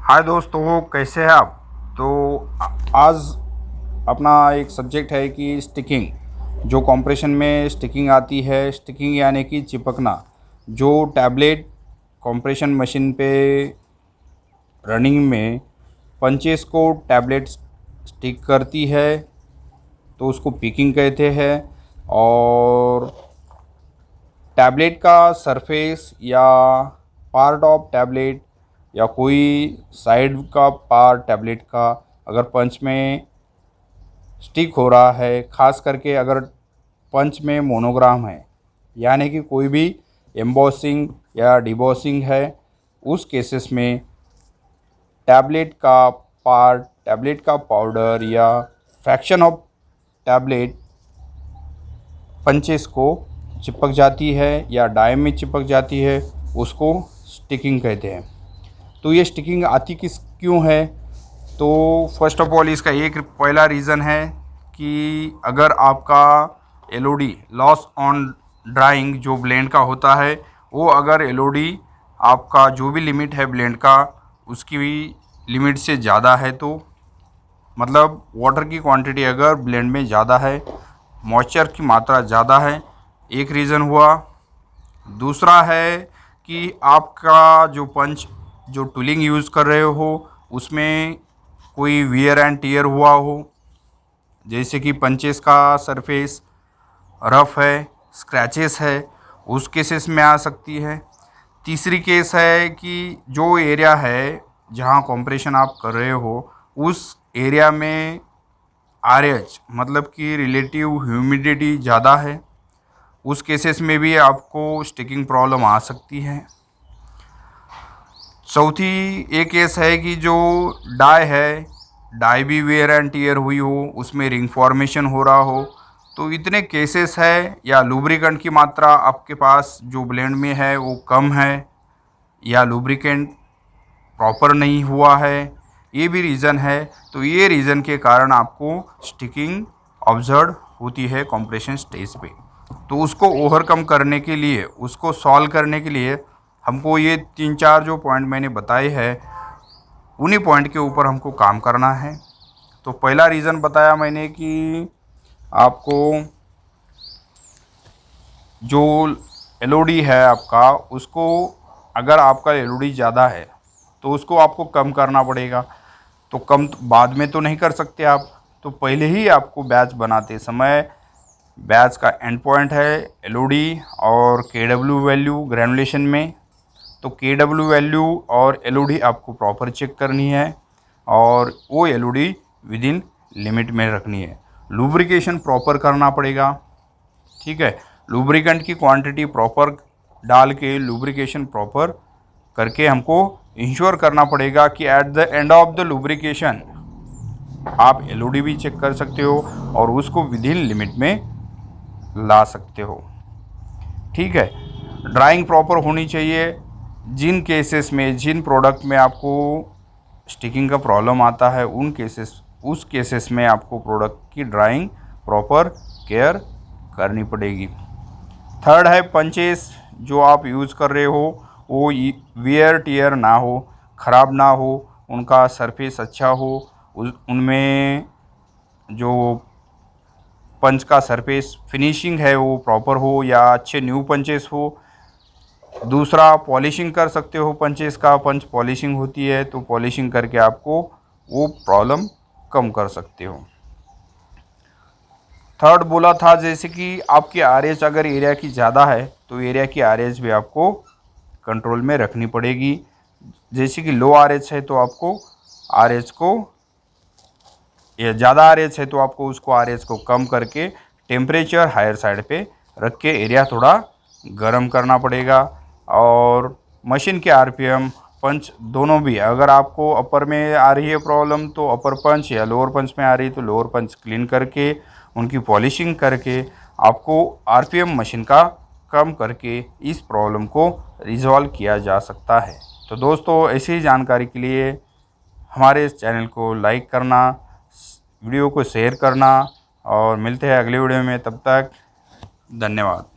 हाय दोस्तों, कैसे हैं आप। तो आज अपना एक सब्जेक्ट है कि स्टिकिंग, जो कंप्रेशन में स्टिकिंग आती है। स्टिकिंग यानी कि चिपकना। जो टैबलेट कंप्रेशन मशीन पे रनिंग में पंचेस को टैबलेट स्टिक करती है तो उसको पिकिंग कहते हैं। और टैबलेट का सरफेस या पार्ट ऑफ टैबलेट या कोई साइड का पार्ट टैबलेट का अगर पंच में स्टिक हो रहा है, ख़ास करके अगर पंच में मोनोग्राम है यानी कि कोई भी एम्बॉसिंग या डिबॉसिंग है, उस केसेस में टैबलेट का पार्ट, टैबलेट का पाउडर या फ्रैक्शन ऑफ टैबलेट पंचेस को चिपक जाती है या डाई में चिपक जाती है, उसको स्टिकिंग कहते हैं। तो ये स्टिकिंग आती क्यों है? तो फर्स्ट ऑफ ऑल इसका एक पहला रीज़न है कि अगर आपका एलओडी लॉस ऑन ड्राइंग जो ब्लेंड का होता है, वो अगर एलओडी आपका जो भी लिमिट है ब्लेंड का उसकी लिमिट से ज़्यादा है, तो मतलब वाटर की क्वांटिटी अगर ब्लेंड में ज़्यादा है, मॉइस्चर की मात्रा ज़्यादा है, एक रीज़न हुआ। दूसरा है कि आपका जो पंच जो टूलिंग यूज़ कर रहे हो उसमें कोई वियर एंड टियर हुआ हो, जैसे कि पंचेस का सरफेस रफ़ है, स्क्रैचेस है, उस केसेस में आ सकती है। तीसरी केस है कि जो एरिया है जहाँ कंप्रेशन आप कर रहे हो उस एरिया में आरएच मतलब कि रिलेटिव ह्यूमिडिटी ज़्यादा है, उस केसेस में भी आपको स्टिकिंग प्रॉब्लम आ सकती है। चौथी एक केस है कि जो डाई है, डाई भी वेयर एंड टियर हुई हो, उसमें रिंग फॉर्मेशन हो रहा हो, तो इतने केसेस है। या लुब्रिकेंट की मात्रा आपके पास जो ब्लेंड में है वो कम है, या लुब्रिकेंट प्रॉपर नहीं हुआ है, ये भी रीज़न है। तो ये रीज़न के कारण आपको स्टिकिंग ऑब्जर्व होती है कंप्रेशन स्टेज पे। तो उसको ओवरकम करने के लिए, उसको सॉल्व करने के लिए हमको ये 3-4 जो पॉइंट मैंने बताए हैं, उन्हीं पॉइंट के ऊपर हमको काम करना है। तो पहला रीज़न बताया मैंने कि आपको जो एलओडी है आपका, उसको अगर आपका एलओडी ज़्यादा है तो उसको आपको कम करना पड़ेगा। तो कम बाद में तो नहीं कर सकते आप, तो पहले ही आपको बैच बनाते समय, बैच का एंड पॉइंट है एलओडी और केडब्ल्यू वैल्यू ग्रेनुलेशन में। तो केडब्ल्यू वैल्यू और एलओडी आपको प्रॉपर चेक करनी है और वो एलओडी विद इन लिमिट में रखनी है। लुब्रिकेशन प्रॉपर करना पड़ेगा, ठीक है। लुब्रिकेंट की क्वांटिटी प्रॉपर डाल के लुब्रिकेशन प्रॉपर करके हमको इंश्योर करना पड़ेगा कि at the end of the lubrication आप एलओडी भी चेक कर सकते हो और उसको विद इन लिमिट में ला सकते हो, ठीक है। ड्राइंग प्रॉपर होनी चाहिए। जिन केसेस में, जिन प्रोडक्ट में आपको स्टिकिंग का प्रॉब्लम आता है, उस केसेस में आपको प्रोडक्ट की ड्राइंग प्रॉपर केयर करनी पड़ेगी। थर्ड है पंचेस जो आप यूज़ कर रहे हो वो वियर टियर ना हो, ख़राब ना हो, उनका सरफेस अच्छा हो, उनमें जो पंच का सरफेस फिनिशिंग है वो प्रॉपर हो, या अच्छे न्यू पंचेस हो। दूसरा, पॉलिशिंग कर सकते हो पंचेस का, पंच पॉलिशिंग होती है तो पॉलिशिंग करके आपको वो प्रॉब्लम कम कर सकते हो। थर्ड बोला था जैसे कि आपकी आरएच अगर एरिया की ज़्यादा है तो एरिया की आरएच भी आपको कंट्रोल में रखनी पड़ेगी। जैसे कि लो आरएच है तो आपको आरएच को, या ज़्यादा आरएच है तो आपको उसको आरएच को कम करके टेम्परेचर हायर साइड पे रख के एरिया थोड़ा गर्म करना पड़ेगा। और मशीन के आरपीएम, पंच दोनों भी, अगर आपको अपर में आ रही है प्रॉब्लम तो अपर पंच, या लोअर पंच में आ रही है तो लोअर पंच क्लीन करके उनकी पॉलिशिंग करके आपको आरपीएम मशीन का कम करके इस प्रॉब्लम को रिजॉल्व किया जा सकता है। तो दोस्तों, ऐसी जानकारी के लिए हमारे इस चैनल को लाइक करना, वीडियो को शेयर करना, और मिलते हैं अगले वीडियो में। तब तक धन्यवाद।